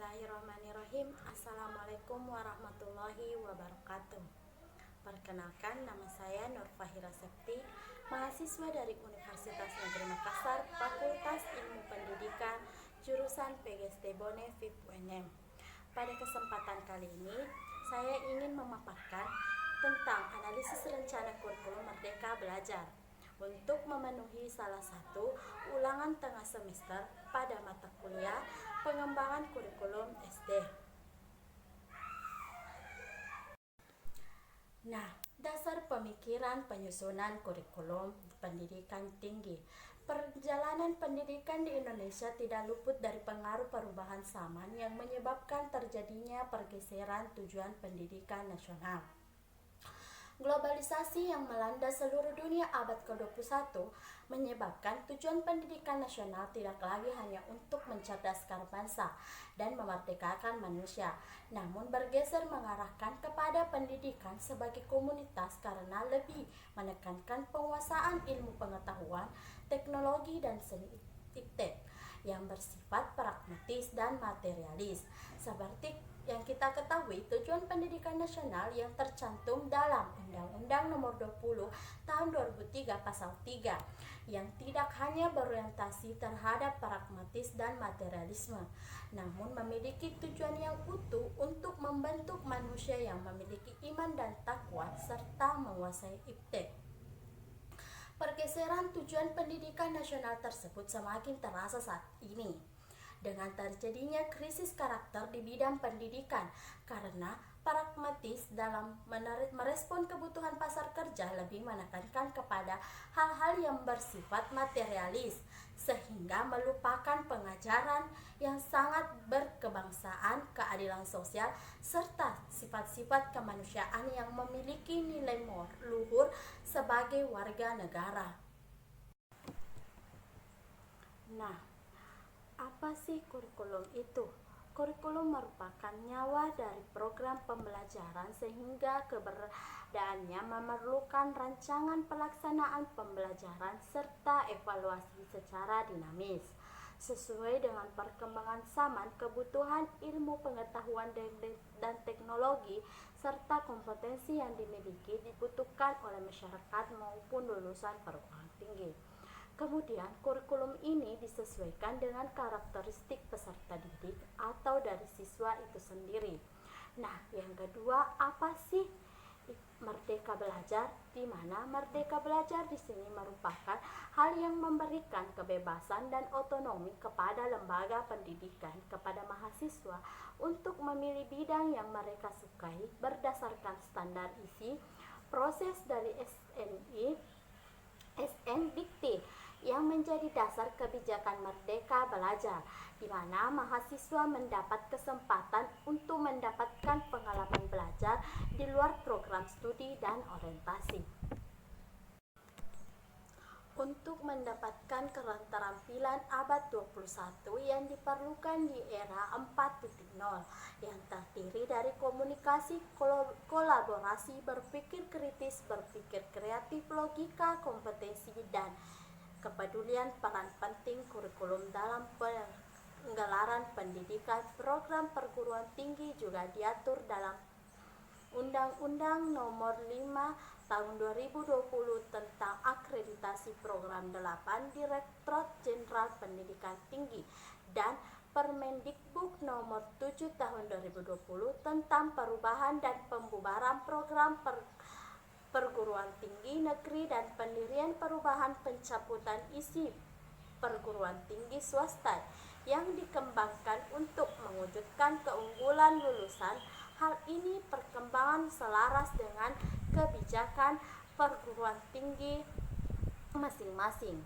Bismillahirrahmanirrahim. Assalamualaikum warahmatullahi wabarakatuh. Perkenalkan, nama saya Nur Fahira Septi, mahasiswa dari Universitas Negeri Makassar, Fakultas Ilmu Pendidikan, jurusan PGSD Bone FIP UNM. Pada kesempatan kali ini, saya ingin memaparkan tentang analisis rencana kurikulum Merdeka Belajar untuk memenuhi salah satu ulangan tengah semester pada mata kuliah pengembangan kurikulum SD. Nah, dasar pemikiran penyusunan kurikulum pendidikan tinggi. Perjalanan pendidikan di Indonesia tidak luput dari pengaruh perubahan zaman yang menyebabkan terjadinya pergeseran tujuan pendidikan nasional. Globalisasi yang melanda seluruh dunia abad ke-21 menyebabkan tujuan pendidikan nasional tidak lagi hanya untuk mencerdaskan bangsa dan memerdekakan manusia, namun bergeser mengarahkan kepada pendidikan sebagai komunitas karena lebih menekankan penguasaan ilmu pengetahuan, teknologi, dan seni iptek yang bersifat pragmatis dan materialis. Seperti yang kita ketahui, tujuan pendidikan nasional yang tercantum dalam Undang-Undang Nomor 20 Tahun 2003 Pasal 3 yang tidak hanya berorientasi terhadap pragmatis dan materialisme, namun memiliki tujuan yang utuh untuk membentuk manusia yang memiliki iman dan takwa serta menguasai iptek. Pergeseran tujuan pendidikan nasional tersebut semakin terasa saat ini dengan terjadinya krisis karakter di bidang pendidikan karena pragmatis dalam merespon kebutuhan pasar kerja lebih menekankan kepada hal-hal yang bersifat materialis sehingga melupakan pengajaran yang sangat berkebangsaan, keadilan sosial, serta sifat-sifat kemanusiaan yang memiliki nilai luhur sebagai warga negara. Nah, apa sih kurikulum itu? Kurikulum merupakan nyawa dari program pembelajaran sehingga keberadaannya memerlukan rancangan pelaksanaan pembelajaran serta evaluasi secara dinamis sesuai dengan perkembangan zaman, kebutuhan ilmu pengetahuan dan teknologi serta kompetensi yang dimiliki dibutuhkan oleh masyarakat maupun lulusan perguruan tinggi. Kemudian, kurikulum ini disesuaikan dengan karakteristik peserta didik atau dari siswa itu sendiri. Nah, yang kedua, apa sih Merdeka Belajar? Di mana Merdeka Belajar di sini merupakan hal yang memberikan kebebasan dan otonomi kepada lembaga pendidikan kepada mahasiswa untuk memilih bidang yang mereka sukai berdasarkan standar isi, proses dari SNDikti yang menjadi dasar kebijakan Merdeka Belajar, di mana mahasiswa mendapat kesempatan untuk mendapatkan pengalaman belajar di luar program studi dan orientasi. Untuk mendapatkan keterampilan abad 21 yang diperlukan di era 4.0 yang terdiri dari komunikasi, kolaborasi, berpikir kritis, berpikir kreatif, logika, kompetensi, dan kepedulian, peran penting kurikulum dalam penggelaran pendidikan program perguruan tinggi juga diatur dalam Undang-Undang Nomor 5 Tahun 2020 tentang Akreditasi Program 8 Direktorat Jenderal Pendidikan Tinggi dan Permendikbud Nomor 7 Tahun 2020 tentang perubahan dan pembubaran program perguruan tinggi negeri dan pendirian perubahan pencabutan isi perguruan tinggi swasta yang dikembangkan untuk mewujudkan keunggulan lulusan. Hal ini perkembangan selaras dengan kebijakan perguruan tinggi masing-masing.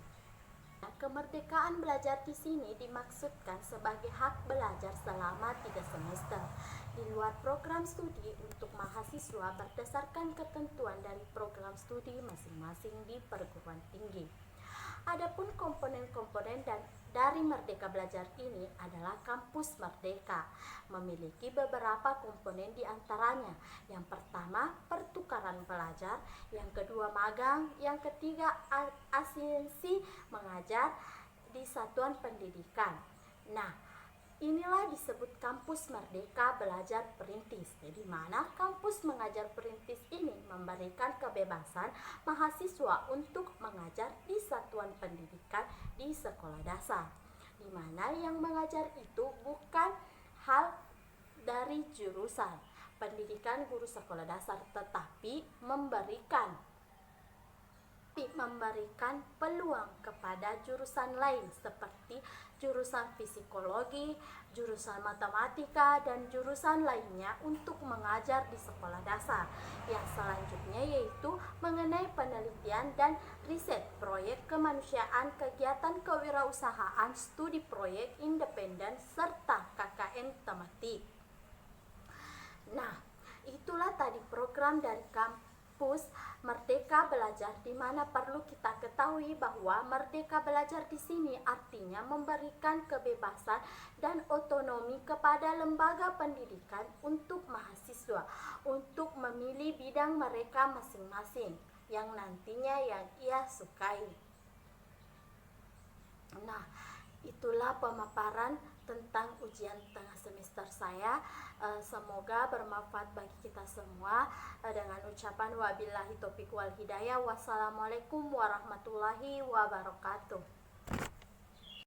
Kemerdekaan belajar di sini dimaksudkan sebagai hak belajar selama 3 semester di luar program studi untuk mahasiswa berdasarkan ketentuan dari program studi masing-masing di perguruan tinggi. Adapun komponen-komponen dari Merdeka Belajar ini adalah Kampus Merdeka, memiliki beberapa komponen di antaranya. Yang pertama, pertukaran pelajar, yang kedua magang, yang ketiga asistensi mengajar di satuan pendidikan. Nah, Inilah disebut kampus Merdeka Belajar Perintis. Di mana kampus mengajar perintis ini memberikan kebebasan mahasiswa untuk mengajar di satuan pendidikan di sekolah dasar. Di mana yang mengajar itu bukan hal dari jurusan pendidikan guru sekolah dasar, tetapi memberikan peluang kepada jurusan lain seperti jurusan psikologi, jurusan matematika, dan jurusan lainnya untuk mengajar di sekolah dasar. Yang selanjutnya yaitu mengenai penelitian dan riset, proyek kemanusiaan, kegiatan kewirausahaan, studi proyek independen, serta KKN tematik. Nah, itulah tadi program dari kampus Merdeka Belajar, di mana perlu kita ketahui bahwa Merdeka Belajar di sini artinya memberikan kebebasan dan otonomi kepada lembaga pendidikan untuk mahasiswa untuk memilih bidang mereka masing-masing yang nantinya yang ia sukai. Nah, itulah pemaparan tentang ujian tengah semester saya. Semoga bermanfaat bagi kita semua. Dengan ucapan wabillahi taufiq wal hidayah. Wassalamualaikum warahmatullahi wabarakatuh.